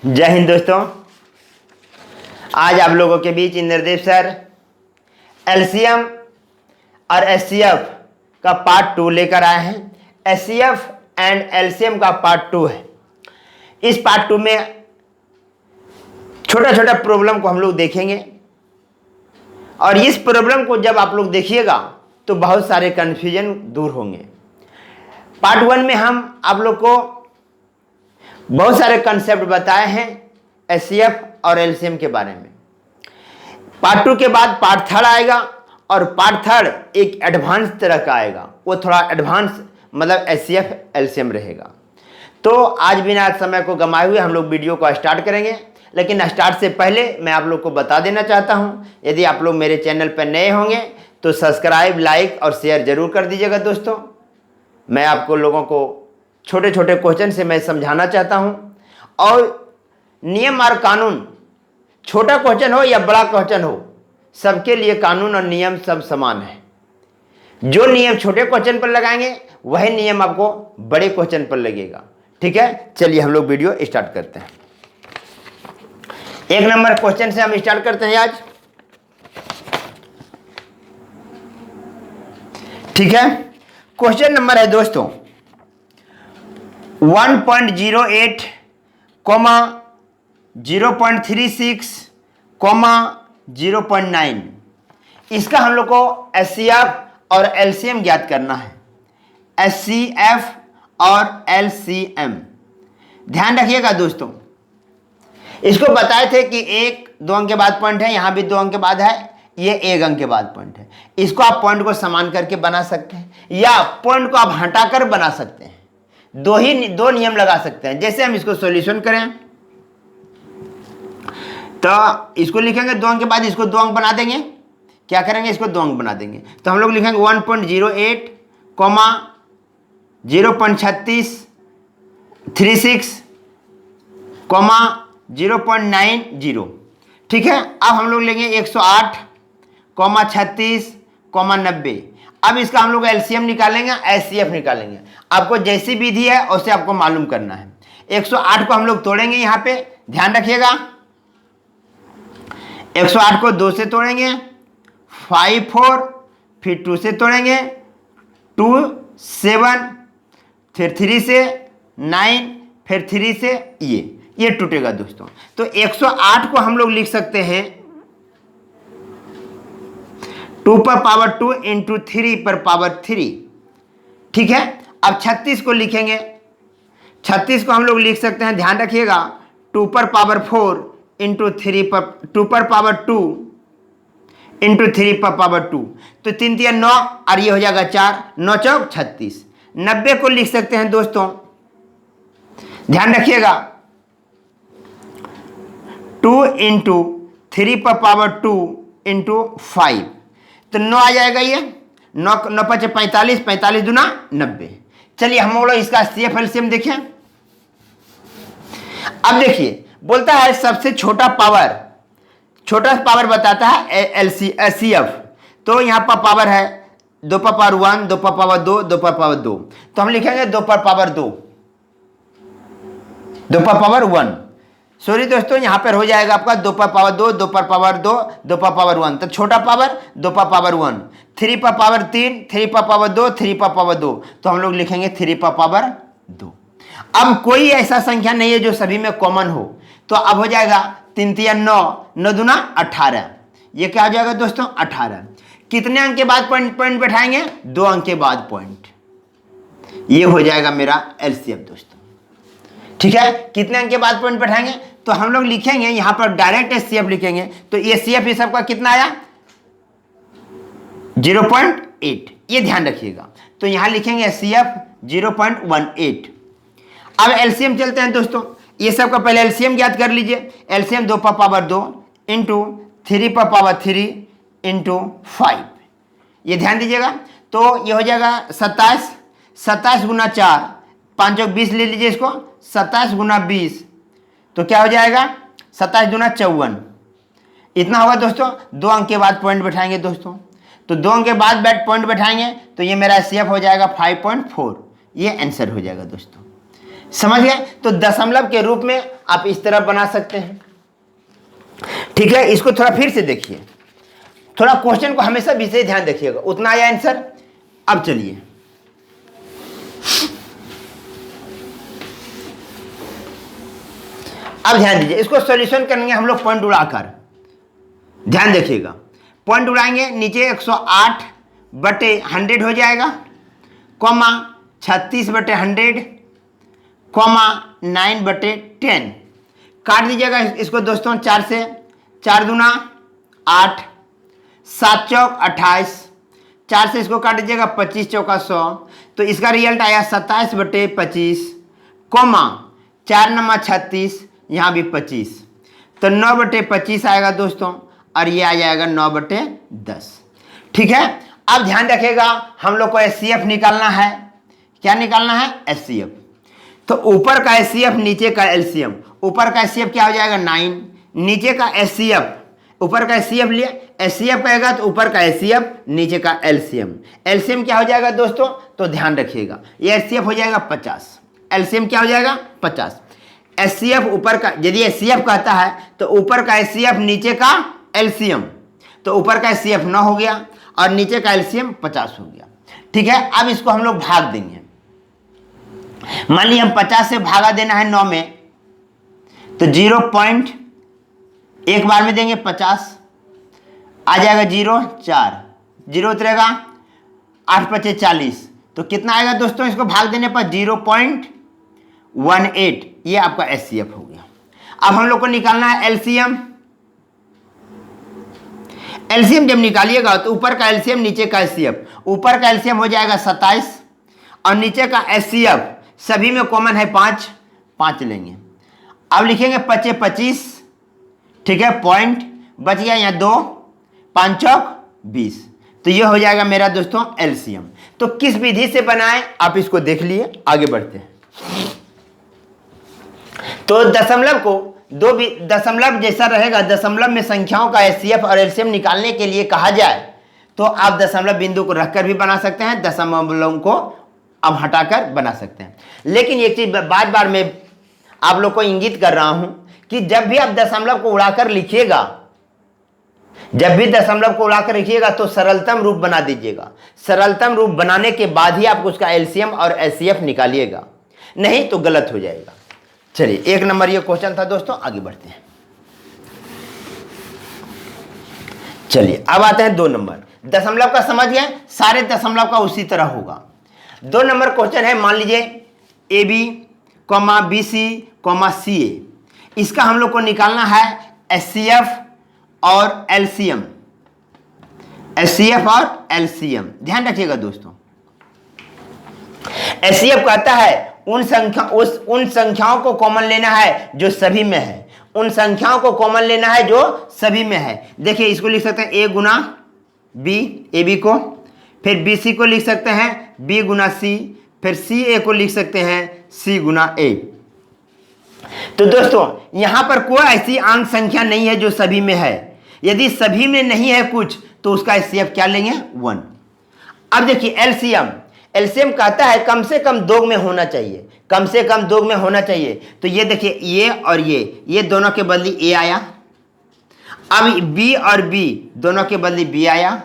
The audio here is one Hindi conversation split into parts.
जय हिंद दोस्तों। आज आप लोगों के बीच इंद्रदेव सर एलसीएम और एचसीएफ का पार्ट 2 लेकर आए हैं। एचसीएफ एंड एलसीएम का पार्ट 2 है। इस पार्ट 2 में छोटा छोटा प्रॉब्लम को हम लोग देखेंगे और इस प्रॉब्लम को जब आप लोग देखिएगा तो बहुत सारे कन्फ्यूजन दूर होंगे। पार्ट 1 में हम आप लोग को बहुत सारे कंसेप्ट बताए हैं एचसीएफ और एलसीएम के बारे में। पार्ट 2 के बाद पार्ट 3 आएगा और पार्ट 3 एक एडवांस तरह का आएगा। वो थोड़ा एडवांस मतलब एचसीएफ एलसीएम रहेगा। तो आज बिना समय को गंवाए हुए हम लोग वीडियो को स्टार्ट करेंगे। लेकिन स्टार्ट से पहले मैं आप लोग को बता देना चाहता हूं, यदि आप लोग मेरे चैनल पर नए होंगे तो सब्सक्राइब, लाइक और शेयर जरूर कर दीजिएगा। दोस्तों, मैं आपको लोगों को छोटे छोटे क्वेश्चन से मैं समझाना चाहता हूं और नियम और कानून, छोटा क्वेश्चन हो या बड़ा क्वेश्चन हो, सबके लिए कानून और नियम सब समान है। जो नियम छोटे क्वेश्चन पर लगाएंगे वही नियम आपको बड़े क्वेश्चन पर लगेगा। ठीक है, चलिए हम लोग वीडियो स्टार्ट करते हैं। 1 नंबर क्वेश्चन से हम स्टार्ट करते हैं आज। ठीक है, क्वेश्चन नंबर है दोस्तों 1.08, 0.36, 0.9। इसका हम लोग को एचसीएफ और एलसीएम ज्ञात करना है। एचसीएफ और एलसीएम ध्यान रखिएगा दोस्तों। इसको बताए थे कि 1-2 अंक के बाद पॉइंट है, यहां भी 2 अंक के बाद है, ये 1 अंक के बाद पॉइंट है। इसको आप पॉइंट को समान करके बना सकते हैं या पॉइंट को आप हटाकर बना सकते हैं। दो नियम लगा सकते हैं। जैसे हम इसको सॉल्यूशन करें तो इसको लिखेंगे 2 अंक के बाद, इसको 2 अंक बना देंगे। क्या करेंगे, इसको 2 अंक बना देंगे। तो हम लोग लिखेंगे 1.08, 0.36, 0.90। ठीक है, अब हम लोग लेंगे 108, 36, 90। अब इसका हम लोग एलसीएम निकालेंगे, एचसीएफ निकालेंगे। आपको जैसी विधि है उसे आपको मालूम करना है। 108 को हम लोग तोड़ेंगे, यहां पे ध्यान रखिएगा। 108 को 2 से तोड़ेंगे, 5 4, फिर 2 से तोड़ेंगे, 2 7, फिर 3 से 9, फिर 3 से ये टूटेगा दोस्तों। तो 108 को हम लोग लिख सकते हैं 2 पर पावर 2 इंटू 3 पर पावर 3। ठीक है, अब 36 को लिखेंगे। 36 को हम लोग लिख सकते हैं, ध्यान रखिएगा, 2 पर पावर 4 इंटू 3 पर 2 पर पावर 2 इंटू 3 पर पावर 2। तो 3 3 9 और ये हो जाएगा 4, 9 चौक 36। 90 को लिख सकते हैं दोस्तों, ध्यान रखिएगा, 2 इंटू 3 पर पावर 2 इंटू 5। तो 9 आ जाएगा, ये 9 9 5 45, 45 दूना 90। चलिए हम लोग इसका सीएफ एलसीएम देखें। अब देखिए, बोलता है सबसे छोटा पावर बताता है एचसीएफ। तो यहां पर पावर है 2 पर पावर 1, 2 पर पावर 2, 2 पर पावर 2। तो हम लिखेंगे 2 पर पावर 2, 2 पर पावर 1। सॉरी दोस्तों, यहां पर हो जाएगा आपका 2 पर पावर 2, 2 पर पावर 2, 2 पर पावर 1। तो छोटा पावर 2 पर पावर 1। 3 पर पावर 3, 3 पर पावर 2, 3 पर पावर 2। तो हम लोग लिखेंगे 3 पर पावर 2। अब कोई ऐसा संख्या नहीं है जो सभी में कॉमन हो। तो अब हो जाएगा 3 3 9, 9 दूना 18। ये क्या हो जाएगा दोस्तों, 18। कितने अंक के बाद पॉइंट बैठाएंगे, 2 अंक के बाद पॉइंट। ये हो जाएगा मेरा एलसीएफ दोस्तों। ठीक है, कितने अंक के बाद पॉइंट बैठाएंगे, तो हम लोग लिखेंगे यहां पर डायरेक्ट एचसीएफ लिखेंगे। तो ये सीएफ ये सबका कितना आया, 0.8। ये ध्यान रखिएगा। तो यहां लिखेंगे एचसीएफ 0.18। अब एलसीएम चलते हैं दोस्तों। ये सबका पहले एलसीएम ज्ञात कर लीजिए। एलसीएम 2 पर पावर 2 इंटू 3 पर पावर 3 इंटू 5। ये ध्यान दीजिएगा। तो ये हो जाएगा 27, 27 गुना 4, 5 चौक 20 ले लीजिए इसको, 27 गुना 20। तो क्या हो जाएगा, 27 दूना 54। इतना होगा दोस्तों। 2 अंक के बाद पॉइंट बैठाएंगे दोस्तों। तो 2 अंक के बाद पॉइंट बैठाएंगे तो ये मेरा सीएफ हो जाएगा 5.4। ये आंसर हो जाएगा दोस्तों। समझ गए? तो दशमलव के रूप में आप इस तरह बना सकते हैं। ठीक है, इसको थोड़ा फिर से देखिए, थोड़ा क्वेश्चन को हमेशा विशेष ध्यान देखिएगा। उतना आया आंसर। अब चलिए, अब ध्यान दीजिए, इसको सॉल्यूशन करेंगे हम लोग पॉइंट उड़ाकर। ध्यान देखिएगा, पॉइंट उड़ाएंगे, नीचे 108/100 हो जाएगा, कॉमा 36/100, कॉमा 9/10 काट दीजिएगा इसको दोस्तों। 4 से 4 दूना 8, 7 चौक 28, 4 से इसको काट दीजिएगा, 25 चौका 100, तो इसका रिजल्ट आया 27/25, कॉमा 4 नमा 36, यहाँ भी 25, तो 9/25 आएगा दोस्तों, और ये आ जाएगा 9/10। ठीक है, अब ध्यान रखिएगा, हम लोग को एचसीएफ निकालना है। क्या निकालना है? एचसीएफ। तो ऊपर का एचसीएफ, नीचे का एलसीएम। ऊपर का एचसीएफ क्या हो जाएगा? 9, नीचे का एचसीएफ, ऊपर का एचसीएफ लिया, एचसीएफ कहेगा तो ऊपर का एचसीएफ, नीचे का एलसीएम। एलसीएम क्या हो जाएगा दोस्तों? तो ध्यान रखिएगा, ये एचसीएफ हो जाएगा 50, एलसीएम क्या हो जाएगा? 50। एचसीएफ ऊपर का, यदि एचसीएफ कहता है तो ऊपर का एचसीएफ, नीचे का एलसीएम, तो ऊपर का एचसीएफ 9 हो गया और नीचे का एलसीएम 50 हो गया। ठीक है, अब इसको हम लोग भाग देंगे। मान लीजिए हम 50 से भागा देना है 9 में, तो 0. एक बार में देंगे 50, आ जाएगा 0, 4, 0 उतरेगा, 8 × 5 = 40, तो कितना आएगा दोस्तों? इसको भाग देने पर 0.18, ये आपका एचसीएफ हो गया। अब हम लोग को निकालना है एलसीएम। एलसीएम जब निकालिएगा तो ऊपर का एलसीएम, नीचे का एचसीएफ। ऊपर का एलसीएम हो जाएगा 27 और नीचे का एचसीएफ सभी में कॉमन है 5, 5 लेंगे। अब लिखेंगे 5 × 25, ठीक है, पॉइंट बच गया यहाँ 2, 5 चौक 20, तो ये हो जाएगा मेरा दोस्तों एलसीएम। तो किस विधि से बनाएं आप इसको देख लिए, आगे बढ़ते हैं। तो दशमलव को दशमलव जैसा रहेगा, दशमलव में संख्याओं का एचसीएफ और एलसीएम निकालने के लिए कहा जाए तो आप दशमलव बिंदु को रखकर भी बना सकते हैं, दशमलव को अब हटाकर बना सकते हैं। लेकिन एक चीज बार बार मैं आप लोग को इंगित कर रहा हूं कि जब भी आप दशमलव को उड़ाकर लिखिएगा, जब भी दशमलव को उड़ाकर लिखिएगा तो सरलतम रूप बना दीजिएगा। सरलतम रूप बनाने के बाद ही आप उसका एलसीएम और एचसीएफ निकालिएगा, नहीं तो गलत हो जाएगा। चलिए, 1 नंबर ये क्वेश्चन था दोस्तों, आगे बढ़ते हैं। चलिए अब आते हैं 2 नंबर। दशमलव का समझ गए, सारे दशमलव का उसी तरह होगा। 2 नंबर क्वेश्चन है, मान लीजिए AB, BC, CA। इसका हम लोग को निकालना है एचसीएफ और एलसीएम। एचसीएफ और एलसीएम ध्यान रखिएगा दोस्तों। एचसीएफ कहता है उन संख्याओं को कॉमन लेना है जो सभी में है, उन संख्याओं को कॉमन लेना है जो सभी में है। देखिए, इसको लिख सकते हैं A × B, AB को, फिर BC को लिख सकते हैं B × C, फिर CA को लिख सकते हैं C × A। तो दोस्तों यहां पर कोई ऐसी अंक संख्या नहीं है जो सभी में है। यदि सभी में नहीं है कुछ तो उसका एचसीएफ क्या लेंगे? 1। अब देखिए एलसीएम, एलसीएम कहता है कम से कम 2 में होना चाहिए, कम से कम 2 में होना चाहिए। तो ये देखिए, ये और ये दोनों के बदले A आया। अब B और B दोनों के बदले B आया,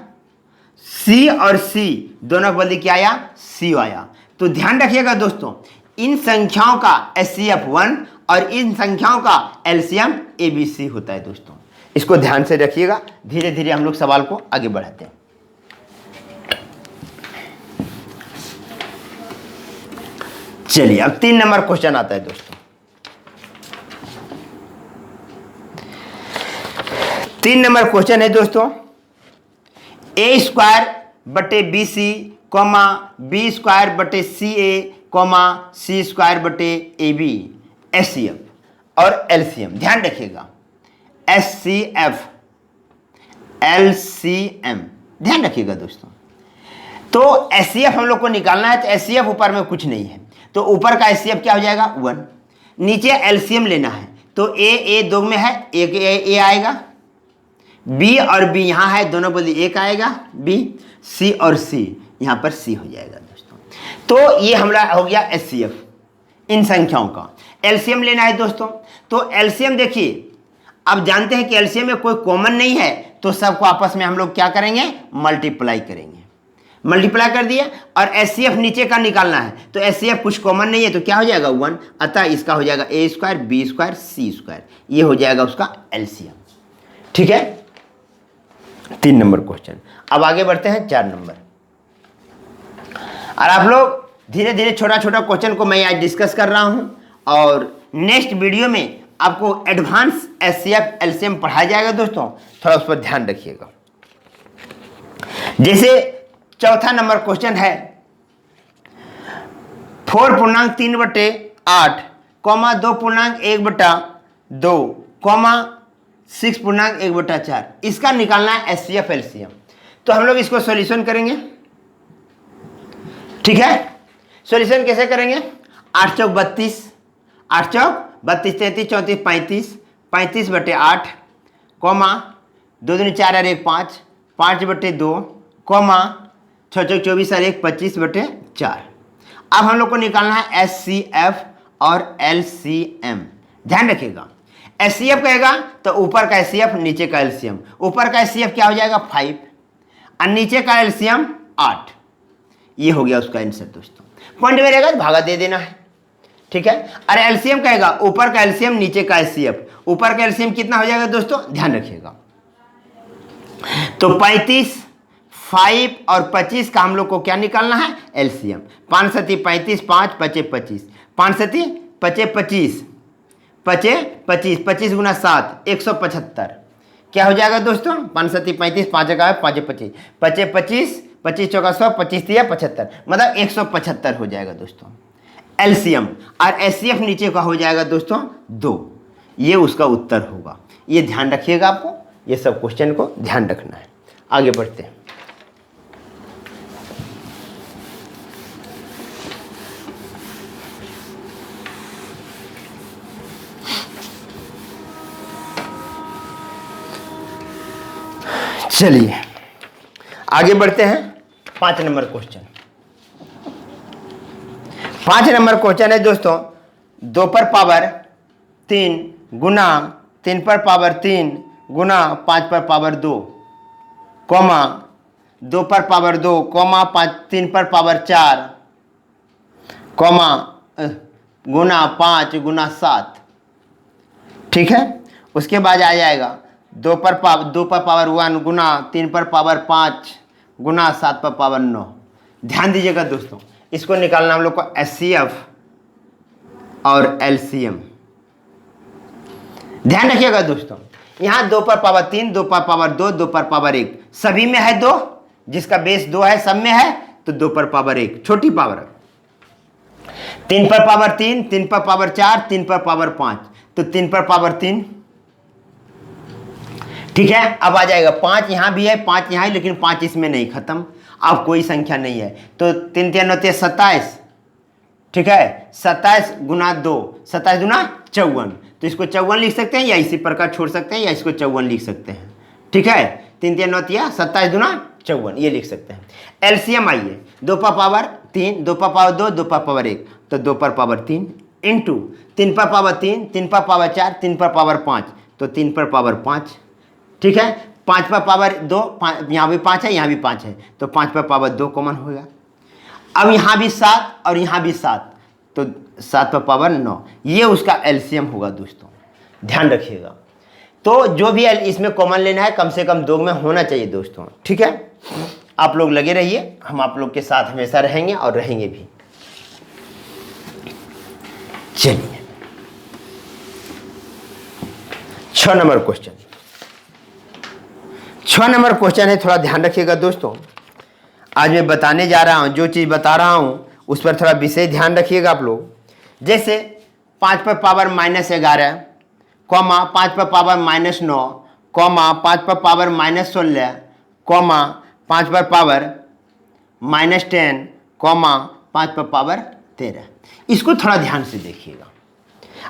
C और C दोनों के बदले क्या आया? C आया। तो ध्यान रखिएगा दोस्तों, इन संख्याओं का एचसीएफ 1 और इन संख्याओं का एलसीएम ABC होता है दोस्तों। इसको ध्यान से रखिएगा, धीरे धीरे हम लोग सवाल को आगे बढ़ाते हैं। चलिए अब 3 नंबर क्वेश्चन आता है दोस्तों। 3 नंबर क्वेश्चन है दोस्तों, A² / BC, B² / CA, C² / AB HCF और एलसीएम। ध्यान रखिएगा, एचसीएफ, एलसीएम, ध्यान रखिएगा दोस्तों। तो एचसीएफ हम लोग को निकालना है, तो एचसीएफ ऊपर में कुछ नहीं है, तो ऊपर का एचसीएफ क्या हो जाएगा? 1। नीचे एलसीएम लेना है, तो A 2 में है, एक A आएगा, B और B यहाँ है, दोनों बदले 1 आएगा B, C और C यहाँ पर C हो जाएगा दोस्तों। तो ये हमारा हो गया एचसीएफ, इन संख्याओं का एलसीएम लेना है दोस्तों। तो एलसीएम देखिए, अब जानते हैं कि एलसीएम में कोई कॉमन नहीं है, तो सबको आपस में हम लोग क्या करेंगे, मल्टीप्लाई करेंगे। मल्टीप्लाई कर दिया और एचसीएफ नीचे का निकालना है, तो एचसीएफ कुछ कॉमन नहीं है तो क्या हो जाएगा 1, अतः इसका हो जाएगा ए स्क्वायर बी स्क्वायर सी स्क्वायर, ये हो जाएगा उसका एलसीएम। ठीक है, 3 नंबर क्वेश्चन। अब आगे बढ़ते हैं 4 नंबर। और आप लोग धीरे धीरे छोटा छोटा क्वेश्चन को मैं आज डिस्कस कर रहा हूं, और नेक्स्ट वीडियो में आपको एडवांस एचसीएफ एलसीएम पढ़ाया जाएगा दोस्तों, थोड़ा उस पर ध्यान रखिएगा। जैसे चौथा नंबर क्वेश्चन है 4.3/8 कॉमा 2.1/2 कॉमा 6.1/4, इसका निकालना है एचसीएफ एलसीएम। तो हम लोग इसको सॉल्यूशन करेंगे। ठीक है, सॉल्यूशन कैसे करेंगे, 8 चौक 32, 8 चौक 32, 33, 34, 35, 35/8 कॉमा 2 दूनी 4 और 1 5, 5/2 कॉमा 6 चौक 24 और 1 25/4। अब हम लोग को निकालना है एचसीएफ और एलसीएम। ध्यान रखिएगा, एचसीएफ कहेगा तो ऊपर का एचसीएफ नीचे का एलसीएम, ऊपर का एचसीएफ क्या हो जाएगा 5 और नीचे का एलसीएम 8। ये हो गया उसका आंसर दोस्तों। पॉइंट में रहेगा भागा दे देना है। ठीक है, अरे एलसीएम कहेगा ऊपर का एलसीएम नीचे का एचसीएफ, ऊपर का एलसीएम कितना हो जाएगा दोस्तों, ध्यान रखिएगा। तो 35, 5 और 25 का हम लोग को क्या निकालना है, एलसीएम। 5 सती 35, 5 पचे 25, 5 सती पचे 25, पचे 25, 25 गुना 7 175। क्या हो जाएगा दोस्तों, 5 सती 35, 5 का 5 25, पचे 25, 25 चौका 100, 25 या 75, मतलब 175 हो जाएगा दोस्तों एलसीएम। और एचसीएफ नीचे का हो जाएगा दोस्तों 2, ये उसका उत्तर होगा। ये ध्यान रखिएगा, आपको ये सब क्वेश्चन को ध्यान रखना है। आगे बढ़ते हैं। चलिए आगे बढ़ते हैं। 5 नंबर क्वेश्चन। 5 नंबर क्वेश्चन है दोस्तों 2 पर पावर 3 गुना 3 पर पावर 3 गुना 5 पर पावर 2 कॉमा 2 पर पावर 2 कॉमा 3 पर पावर 4 कॉमा गुना 5 गुना 7। ठीक है, उसके बाद आ जाएगा 2 पर पावर 1 गुना 3 पर पावर 5 गुना 7 पर पावर 9। ध्यान दीजिएगा दोस्तों, इसको निकालना हम लोग को एचसीएफ और एलसीएम। ध्यान रखिएगा दोस्तों, यहाँ 2 पर पावर 3, 2 पर पावर 2, 2 पर पावर 1, सभी में है 2, जिसका बेस 2 है सब में है, तो 2 पर पावर 1 छोटी पावर है। 3 पर पावर 3, 3 पर पावर 4, 3 पर पावर 5, तो 3 पर पावर 3। ठीक है, अब आ जाएगा 5 यहाँ भी है, 5 यहाँ है, लेकिन 5 इसमें नहीं, खत्म, अब कोई संख्या नहीं है, तो 3 3 9 27। ठीक है, 27 गुना 2, 27 गुना 54, तो इसको 54 लिख सकते हैं, या इसी प्रकार छोड़ सकते हैं, या इसको 54 लिख सकते हैं। ठीक है, 3 3 9 27 गुना 54 ये लिख सकते हैं। एलसीएम आइए, 2 पर पावर 3, 2 पर पावर 2, 2 पर पावर 1, तो 2 पर पावर 3 इंटू 3 पर पावर 3, 3 पर पावर 4, 3 पर पावर 5, तो 3 पर पावर 5। ठीक है, 5 पर पावर 2, यहाँ भी 5 है, यहाँ भी 5 है, तो 5 पर पावर 2 कॉमन होगा। अब यहाँ भी 7 और यहाँ भी 7, तो 7 पर पावर 9, ये उसका एलसीएम होगा दोस्तों। ध्यान रखिएगा, तो जो भी इसमें कॉमन लेना है कम से कम 2 में होना चाहिए दोस्तों। ठीक है, आप लोग लगे रहिए, हम आप लोग के साथ हमेशा रहेंगे और रहेंगे भी। चलिए 6 नंबर क्वेश्चन। 6 नंबर क्वेश्चन है, थोड़ा ध्यान रखिएगा दोस्तों। आज मैं बताने जा रहा हूं, जो चीज़ बता रहा हूं उस पर थोड़ा विशेष ध्यान रखिएगा आप लोग। जैसे 5 पर पावर -11 कॉमा 5 पर पावर -9 कॉमा 5 पर पावर -16 कॉमा 5 पर पावर -10 कॉमा 5 पर पावर 13। इसको थोड़ा ध्यान से देखिएगा,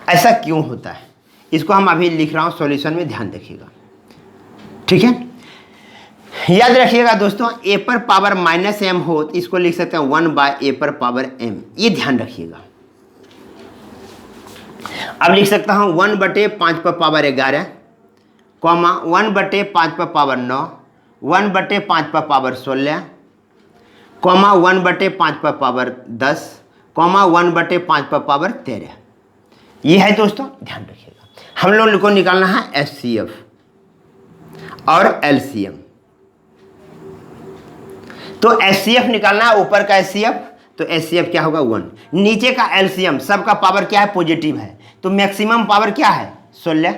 ऐसा क्यों होता है, इसको हम अभी लिख रहा हूं सॉल्यूशन में, ध्यान रखिएगा। ठीक है, याद रखिएगा दोस्तों, a पर पावर -m हो तो इसको लिख सकते हैं 1/a पर पावर m, ये ध्यान रखिएगा। अब लिख सकता हूँ 1/5 पर पावर 11, कॉमा 1/5 पर पावर 9, 1/5 पर पावर 16, कॉमा 1/5 पर पावर 10, कॉमा 1/5 पर पावर 13। ये है दोस्तों, ध्यान रखिएगा। हम लोग को निकालना है HCF और LCM। तो HCF निकालना है, ऊपर का HCF, तो HCF क्या होगा 1, नीचे का LCM, सबका पावर क्या है पॉजिटिव है, तो मैक्सिमम पावर क्या है 16,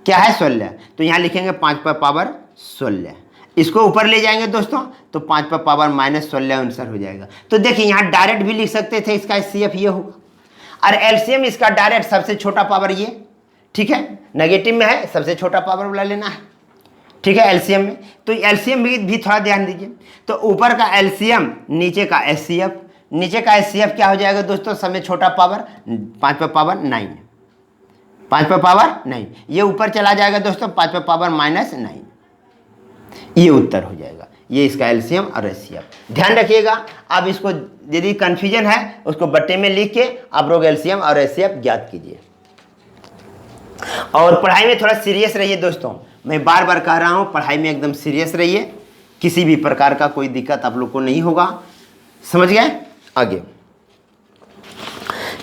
क्या है 16, तो यहाँ लिखेंगे 5 पर पावर 16, इसको ऊपर ले जाएंगे दोस्तों तो 5 पर पावर -16 आंसर हो जाएगा। तो देखिए यहाँ डायरेक्ट भी लिख सकते थे, इसका HCF ये होगा, और LCM इसका डायरेक्ट सबसे छोटा पावर ये, ठीक है, नेगेटिव में है, सबसे छोटा पावर वाला लेना है, ठीक है, LCM में। तो LCM भी थोड़ा ध्यान दीजिए, तो ऊपर का LCM, नीचे का HCF, नीचे का HCF क्या हो जाएगा दोस्तों, सबसे छोटा पावर 5 पर पावर 9, 5 पर पावर 9, ये ऊपर चला जाएगा दोस्तों 5 पर पावर -9, ये उत्तर हो जाएगा। ये इसका LCM और HCF ध्यान रखिएगा। अब इसको यदि कंफ्यूजन है उसको बट्टे में लिख के आप लोग LCM और HCF ज्ञात कीजिए। और पढ़ाई में थोड़ा सीरियस रहिए दोस्तों, मैं बार बार कह रहा हूँ, पढ़ाई में एकदम सीरियस रहिए, किसी भी प्रकार का कोई दिक्कत आप लोग को नहीं होगा, समझ गए। आगे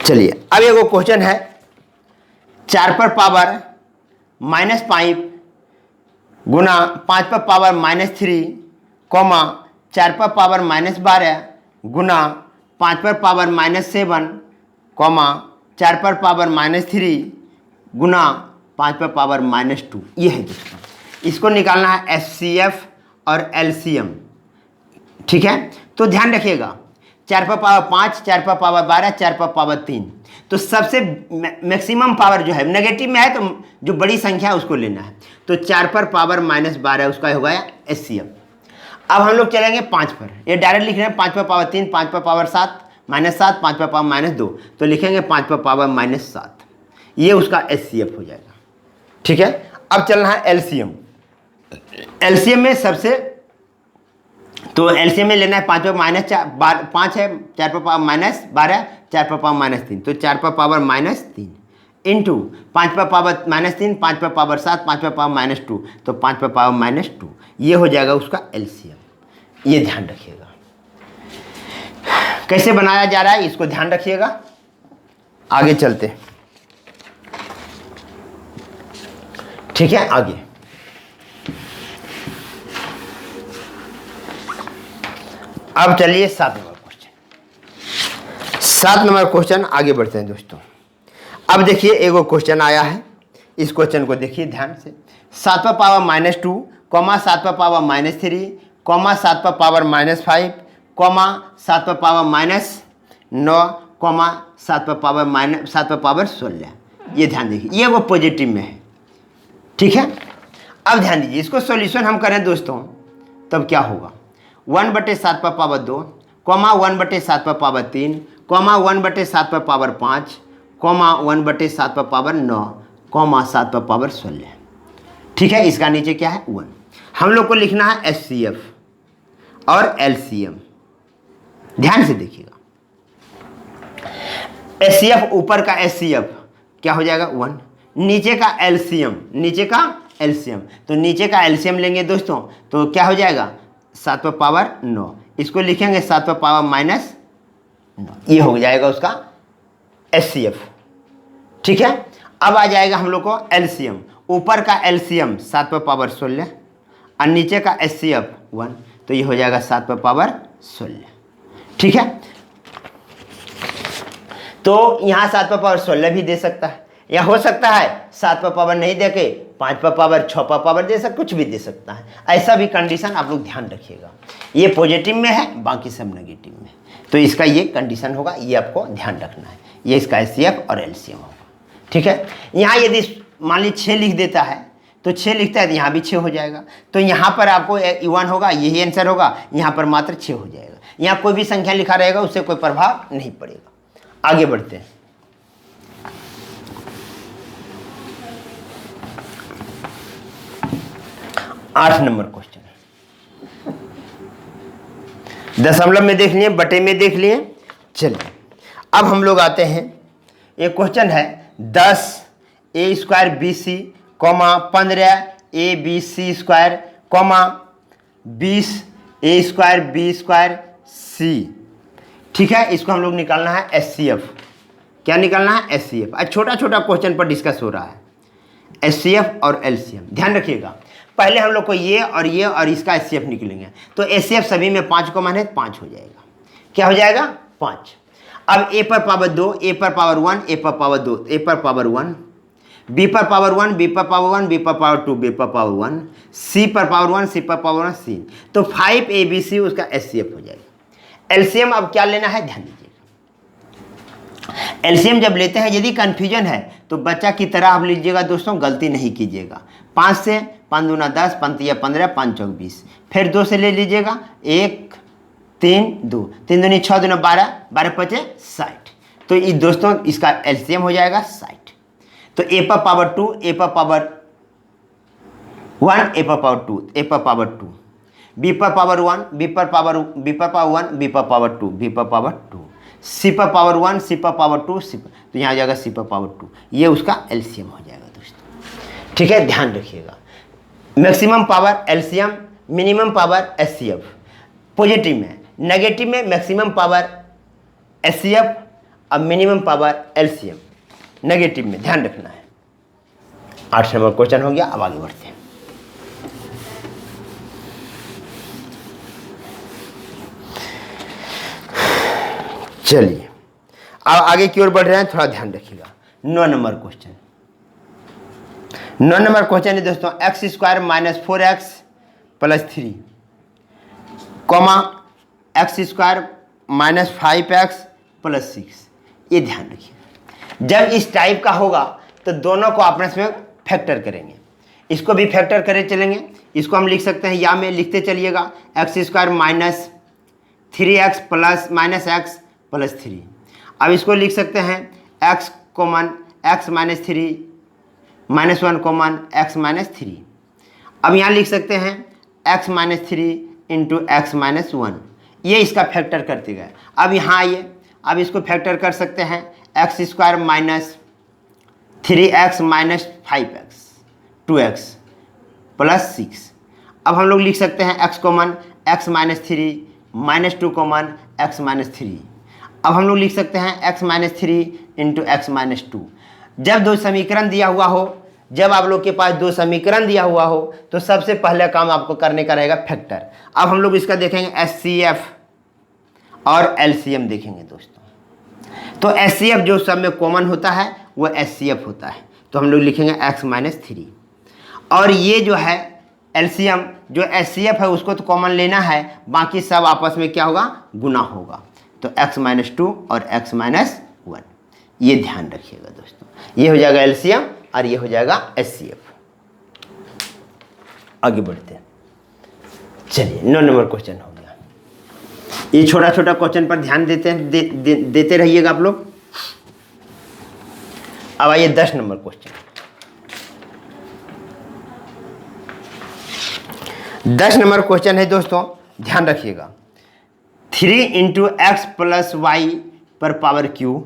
चलिए, अब एगो क्वेश्चन है 4 पर पावर -5 गुना 5 पर पावर -3, कॉमा 4 पर पावर -12 गुना 5 पर पावर -7, कॉमा 4 पर पावर -3 गुना 5 पर पावर -2। ये है दोस्तों, इसको निकालना है HCF और LCM, ठीक है। तो ध्यान रखिएगा, 4 पर पावर 5, 4 पर पावर 12, 4 पर पावर 3, तो सबसे मैक्सिमम पावर जो है नेगेटिव में है, तो जो बड़ी संख्या है उसको लेना है। तो 4 पर पावर -12 उसका हो गया HCF। अब हम लोग चलेंगे 5 पर, ये डायरेक्ट लिख रहे हैं 5 पर पावर 3, 5 पर पावर 7, -7, 5 पर पावर -2, तो लिखेंगे 5 पर पावर -7, ये उसका HCF हो जाएगा, ठीक है। अब चलना है LCM। LCM में सबसे, तो LCM में लेना है 5 पर -5 है, 4 पर पावर -12, 4 पर पावर -3, तो 4 पर पावर -3 इंटू 5 पर पावर -3, 5 पर पावर 7, 5 पर पावर -2, तो 5 पर पावर -2, ये हो जाएगा उसका LCM। ये ध्यान रखिएगा, कैसे बनाया जा रहा है इसको ध्यान रखिएगा। आगे चलते, ठीक है। आगे अब चलिए 7 नंबर क्वेश्चन, 7 नंबर क्वेश्चन आगे बढ़ते हैं दोस्तों। अब देखिए एगो क्वेश्चन आया है, इस क्वेश्चन को देखिए ध्यान से। 7 पर पावर -2, कॉमा 7 पर पावर -3, कॉमा 7 पर पावर -5, कॉमा 7 पर पावर -9, कॉमा 7 पर पावर 16। ये ध्यान देखिए, ये वो पॉजिटिव में है, ठीक है। अब ध्यान दीजिए, इसको सॉल्यूशन हम करें दोस्तों तब क्या होगा, 1/7 पर पावर 2, कॉमा 1/7 पर पावर 3, कॉमा 1/7 पर पावर 5, कॉमा 1/7 पर पावर 9, कॉमा 7 पर पावर 16, ठीक है। इसका नीचे क्या है 1। हम लोग को लिखना है HCF और LCM, ध्यान से देखिएगा। HCF, ऊपर का HCF क्या हो जाएगा 1, नीचे का LCM, नीचे का LCM, तो नीचे का LCM लेंगे दोस्तों तो क्या हो जाएगा 7 पर पावर 9, इसको लिखेंगे 7 पर पावर -9, ये हो जाएगा उसका HCF, ठीक है। अब आ जाएगा हम लोग को LCM, ऊपर का LCM 7 पर पावर 16 और नीचे का HCF 1, तो ये हो जाएगा 7 पर पावर 16, ठीक है। तो यहाँ 7 पर पावर 16 भी दे सकता है, या हो सकता है 7 पर पावर नहीं दे के 5 पर पावर 6 पर पावर दे सकता, कुछ भी दे सकता है। ऐसा भी कंडीशन आप लोग ध्यान रखिएगा, ये पॉजिटिव में है, बाकी सब नेगेटिव में, तो इसका ये कंडीशन होगा, ये आपको ध्यान रखना है। ये इसका HCF और LCM होगा, ठीक है। यहाँ यदि मान लीजिए 6 लिख देता है, तो 6 लिखता है तो यहाँ भी 6 हो जाएगा, तो यहाँ पर आपको 1 होगा, यही आंसर होगा, यहाँ पर मात्र 6 हो जाएगा। यहाँ कोई भी संख्या लिखा रहेगा उससे कोई प्रभाव नहीं पड़ेगा। आगे बढ़ते हैं, आठ नंबर क्वेश्चन, दशमलव में देख लिए, बटे में देख लिए। चलिए अब हम लोग आते हैं, एक क्वेश्चन है 10 BC, 15 ABC², 20 B²C। ठीक है, इसको हम लोग निकालना है HCF। क्या निकालना है? HCF। आज छोटा छोटा क्वेश्चन पर डिस्कस हो रहा है, HCF और LCM। ध्यान रखिएगा, पहले हम लोग को ये और इसका HCF निकलेंगे। तो HCF सभी में 5 कॉमन है, 5 हो जाएगा। क्या हो जाएगा? 5। अब a पर पावर 2, a पर पावर 1, a पर पावर 2, a पर पावर 1, b पर पावर 1, b पर पावर 1, b पर पावर 2, b पर पावर 1, c पर पावर 1, c पर पावर 1, c। तो 5ABC उसका HCF हो जाएगा। LCM अब क्या लेना है, ध्यान दीजिएगा। LCM जब लेते हैं, यदि कन्फ्यूजन है तो बच्चा की तरह आप लीजिएगा दोस्तों, गलती नहीं कीजिएगा। 5 से 5 दूना 10, 5 तिया 15, 5 चौक 20, फिर 2 से ले लीजिएगा, 1 3 2, 3 दूनी 6 दूना 12, 12 पचे 60। तो ये दोस्तों इसका LCM हो जाएगा 60। तो a पर पावर 2, a पर पावर 1, a पर पावर 2, a पर पावर 2, b पर पावर 1, b पर पावर 1, b पर पावर 2, b पर पावर 2, c पर पावर 1, c पर पावर 2, c पर, तो यहाँ आ जाएगा c पर पावर 2। ये उसका LCM हो जाएगा दोस्तों। ठीक है, ध्यान रखिएगा। Maximum power LCM, minimum power HCF। Positive में, नेगेटिव में मैक्सिमम पावर HCF और मिनिमम पावर LCM। नेगेटिव में ध्यान रखना है। 8 नंबर क्वेश्चन हो गया। अब आगे बढ़ते हैं। चलिए अब आगे की ओर बढ़ रहे हैं, थोड़ा ध्यान रखिएगा। 9 नंबर क्वेश्चन। 9 नंबर क्वेश्चन है दोस्तों, x² - 4x + 3, x² - 5x + 6। ये ध्यान रखिएगा। जब इस टाइप का होगा तो दोनों को आपस में फैक्टर करेंगे। इसको भी फैक्टर करे चलेंगे। इसको हम लिख सकते हैं, या में लिखते चलिएगा, x² - 3x - x + 3। अब इसको लिख सकते हैं x common x - 3 -1 common x - 3। अब यहाँ लिख सकते हैं x - 3 × x - 1। ये इसका फैक्टर करते गए। अब यहाँ आइए, अब इसको फैक्टर कर सकते हैं, x² - 3x - 5x 2x + 6। अब हम लोग लिख सकते हैं x common x - 3 -2 common x - 3। अब हम लोग लिख सकते हैं x - 3 × x - 2। जब दो समीकरण दिया हुआ हो, जब आप लोग के पास दो समीकरण दिया हुआ हो, तो सबसे पहले काम आपको करने का रहेगा फैक्टर। अब हम लोग इसका देखेंगे HCF और LCM देखेंगे दोस्तों। तो HCF जो सब में कॉमन होता है वो HCF होता है। तो हम लोग लिखेंगे x - 3। और ये जो है LCM, जो HCF है उसको तो कॉमन लेना है, बाकी सब आपस में क्या होगा, गुना होगा। तो x - 2 और x - 1। ये ध्यान रखिएगा दोस्तों। ये हो जाएगा LCM और ये हो जाएगा HCF। आगे बढ़ते हैं। चलिए 9 नंबर क्वेश्चन हो गया। ये छोटा छोटा क्वेश्चन पर ध्यान देते रहिएगा आप लोग। अब आइए 10 नंबर क्वेश्चन। 10 नंबर क्वेश्चन है दोस्तों, ध्यान रखिएगा। 3 × x + y पर पावर q,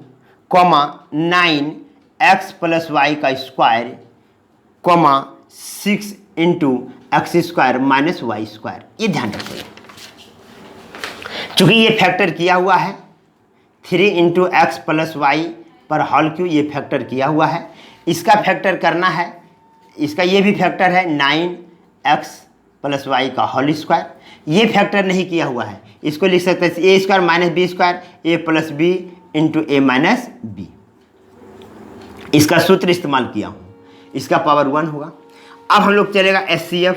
9x + y का स्क्वायर, 6 × x² - y²। ये ध्यान रखिएगा। चूंकि ये फैक्टर किया हुआ है, 3 × x + y पर होल क्यू, ये फैक्टर किया हुआ है। इसका फैक्टर करना है, इसका ये भी फैक्टर है 9x + y का होल स्क्वायर। ये फैक्टर नहीं किया हुआ है, इसको लिख सकते हैं a² - b² a + b × a - b। इसका सूत्र इस्तेमाल किया हूँ, इसका पावर 1 होगा। अब हम लोग चलेगा HCF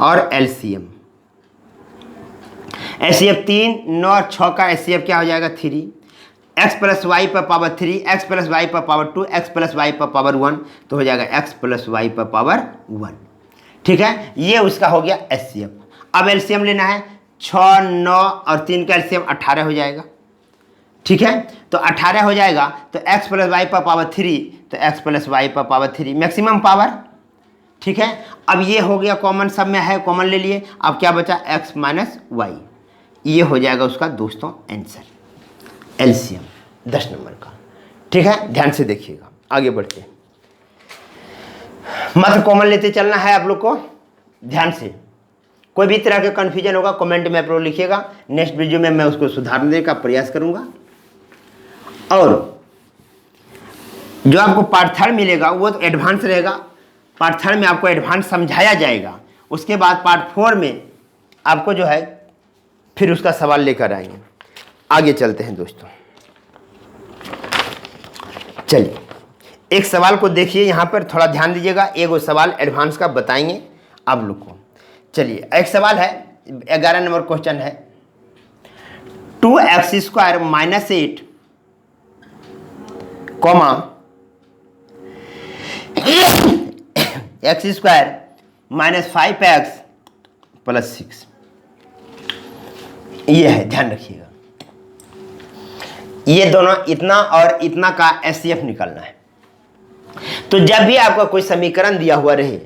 और LCM। HCF 3, 9 और 6 का HCF क्या हो जाएगा, 3। x + y पर पावर 3, x + y पर पावर 2, x + y पर पावर 1, तो हो जाएगा x + y पर पावर 1। ठीक है, ये उसका हो गया HCF। अब LCM लेना है, 6, 9 और 3 का LCM 18 हो जाएगा। ठीक है, तो 18 हो जाएगा, तो x + y पर पावर 3, तो x + y पर पावर 3 मैक्सिमम पावर। ठीक है, अब ये हो गया कॉमन, सब में है, कॉमन ले लिए। अब क्या बचा, x - y। ये हो जाएगा उसका दोस्तों आंसर, LCM 10 नंबर का। ठीक है, ध्यान से देखिएगा, आगे बढ़ते हैं। मात्र कॉमन लेते चलना है आप लोग को, ध्यान से। कोई भी तरह का कन्फ्यूजन होगा कमेंट में आप लोग लिखिएगा, नेक्स्ट वीडियो में मैं उसको सुधारने का प्रयास करूंगा। और जो आपको पार्ट 3 मिलेगा वो तो एडवांस रहेगा। पार्ट 3 में आपको एडवांस समझाया जाएगा, उसके बाद पार्ट 4 में आपको जो है फिर उसका सवाल लेकर आएंगे। आगे चलते हैं दोस्तों, चलिए एक सवाल को देखिए, यहाँ पर थोड़ा ध्यान दीजिएगा। एक वो सवाल एडवांस का बताएंगे आप लोग को। चलिए एक सवाल है, 11 नंबर क्वेश्चन है। 2x² - 8 कॉमा x² - 5x + 6, ये है, ध्यान रखिएगा। ये दोनों इतना और इतना का एचसीएफ निकालना है। तो जब भी आपका कोई समीकरण दिया हुआ रहे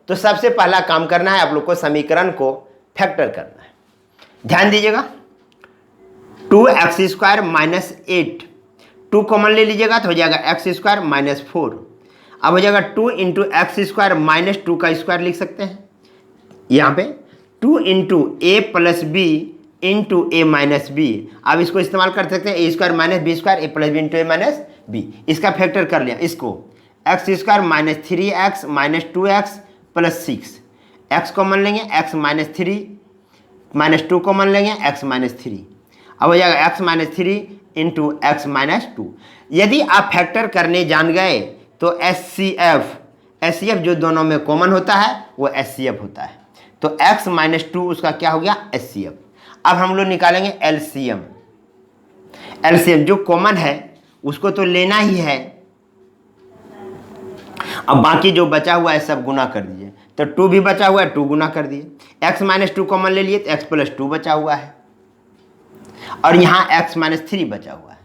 तो सबसे पहला काम करना है आप लोग को समीकरण को फैक्टर करना है। ध्यान दीजिएगा, 2x² - 8, 2 कॉमन ले लीजिएगा तो हो जाएगा x² - 4। अब हो जाएगा 2 × x² - 2 का स्क्वायर लिख सकते हैं यहाँ पे, 2 × a + b × a - b। अब इसको इस्तेमाल कर सकते हैं, a² - b² a + b × a - b। इसका फैक्टर कर लिया, इसको x² - 3x - 2x + 6, x common लेंगे, x - 3 - 2 कॉमन लेंगे, x - 3। अब हो जाएगा x - 3 × x - 2। यदि आप फैक्टर करने जान गए तो एचसीएफ जो दोनों में कॉमन होता है वो एचसीएफ होता है। तो x - 2 उसका क्या हो गया, एचसीएफ। अब हम लोग निकालेंगे एलसीएम। एलसीएम जो कॉमन है उसको तो लेना ही है, अब बाकी जो बचा हुआ है सब गुना कर दीजिए। तो 2 भी बचा हुआ है, 2 गुना कर दिए। x - 2 कॉमन ले लिए तो x + 2 बचा हुआ है, और यहाँ x - 3 बचा हुआ है।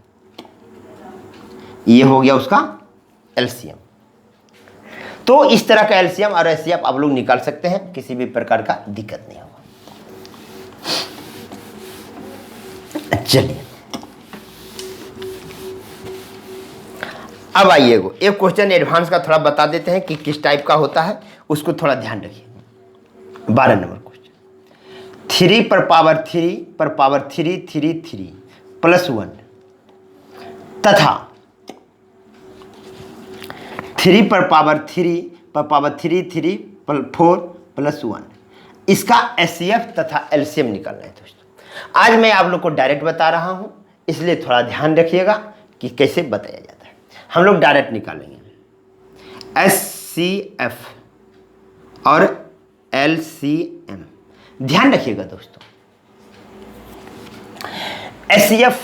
ये हो गया उसका एलसीएम। तो इस तरह का एलसीएम और एचसीएफ आप लोग निकाल सकते हैं, किसी भी प्रकार का दिक्कत नहीं होगा। चलिए अब आइए एक क्वेश्चन एडवांस का थोड़ा बता देते हैं कि किस टाइप का होता है, उसको थोड़ा ध्यान रखिए। 12 नंबर क्वेश्चन, 3 पर पावर 3 पर पावर 3 3 3 + 1 तथा 3 पर पावर 3 पर पावर 3 3 4 + 1, इसका एचसीएफ तथा एलसीएम निकालना है दोस्तों। आज मैं आप लोग को डायरेक्ट बता रहा हूं, इसलिए थोड़ा ध्यान रखिएगा कि कैसे बताया जाता है। हम लोग डायरेक्ट निकालेंगे एचसीएफ और एलसीएम। ध्यान रखिएगा दोस्तों, एचसीएफ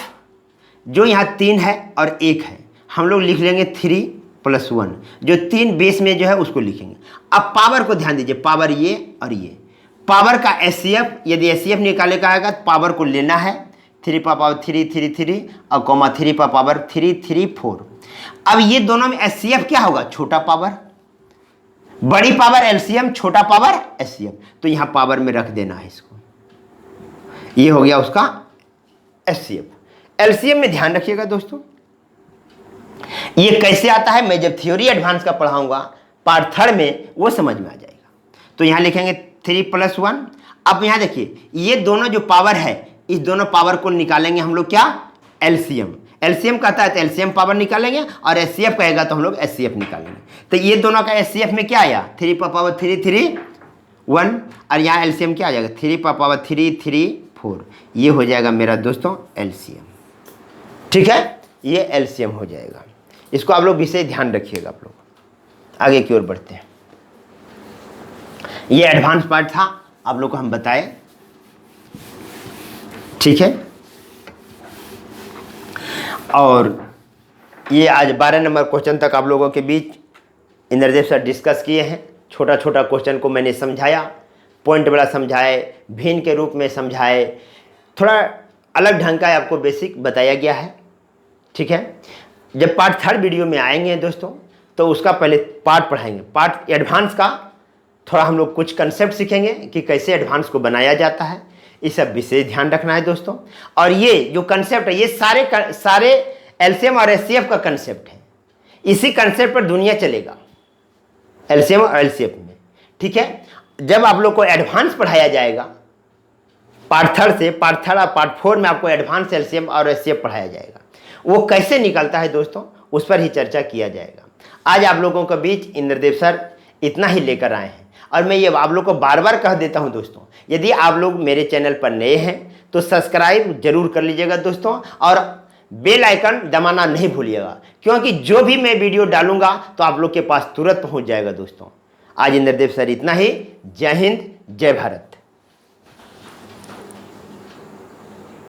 जो यहाँ 3 है और 1 है, हम लोग लिख लेंगे 3 + 1, जो 3 बेस में जो है उसको लिखेंगे। अब पावर को ध्यान दीजिए, पावर ये और ये, पावर का एचसीएफ यदि एचसीएफ निकाले का आएगा तो पावर को लेना है, 3 पर पावर 3 3 3 और कॉमा 3 पर पावर 3 3 4। अब ये दोनों में एचसीएफ क्या होगा, छोटा पावर, बड़ी पावर एलसीएम, छोटा पावर एचसीएफ। तो यहां पावर में रख देना है इसको, ये हो गया उसका एचसीएफ। एलसीएम में ध्यान रखिएगा दोस्तों, ये कैसे आता है मैं जब थ्योरी एडवांस का पढ़ाऊंगा पार्ट 3 में वो समझ में आ जाएगा। तो यहां लिखेंगे 3 + 1। अब यहां देखिए ये दोनों जो पावर है, इस दोनों पावर को निकालेंगे हम लोग क्या, एलसीएम। एलसीएम कहता है तो एलसीएम पावर निकालेंगे, और एचसीएफ कहेगा तो हम लोग एचसीएफ निकालेंगे। तो ये दोनों का एचसीएफ में क्या आया, 3 पर पावर 3 3 1, और यहाँ एलसीएम क्या आ जाएगा, 3 पर पावर 3 3 4। ये हो जाएगा मेरा दोस्तों एलसीएम। ठीक है, ये एलसीएम हो जाएगा। इसको आप लोग विशेष ध्यान रखिएगा। आप लोग आगे की ओर बढ़ते हैं। ये एडवांस पार्ट था, आप लोग को हम बताए, ठीक है। और ये आज 12 नंबर क्वेश्चन तक आप लोगों के बीच इंद्रदेव सर डिस्कस किए हैं। छोटा छोटा क्वेश्चन को मैंने समझाया, पॉइंट बड़ा समझाए, भिन्न के रूप में समझाए, थोड़ा अलग ढंग का आपको बेसिक बताया गया है। ठीक है, जब पार्ट 3 वीडियो में आएंगे दोस्तों तो उसका पहले पार्ट पढ़ाएंगे। पार्ट एडवांस का थोड़ा हम लोग कुछ कंसेप्ट सीखेंगे कि कैसे एडवांस को बनाया जाता है, ये सब विशेष ध्यान रखना है दोस्तों। और ये जो कंसेप्ट है ये सारे एलसीएम और एचसीएफ का कंसेप्ट है। इसी कंसेप्ट पर दुनिया चलेगा, एलसीएम और एचसीएफ में। ठीक है, जब आप लोग को एडवांस पढ़ाया जाएगा पार्ट 3 से, पार्ट 3 और पार्ट 4 में आपको एडवांस एलसीएम और एचसीएफ पढ़ाया जाएगा। वो कैसे निकलता है दोस्तों, उस पर ही चर्चा किया जाएगा। आज आप लोगों के बीच इंद्रदेव सर इतना ही लेकर आए हैं। और मैं ये आप लोग को बार बार कह देता हूं दोस्तों, यदि आप लोग मेरे चैनल पर नए हैं तो सब्सक्राइब जरूर कर लीजिएगा दोस्तों, और बेल आइकन दबाना नहीं भूलिएगा, क्योंकि जो भी मैं वीडियो डालूंगा तो आप लोग के पास तुरंत पहुंच जाएगा दोस्तों। आज इंद्रदेव सर इतना ही। जय हिंद, जय भारत।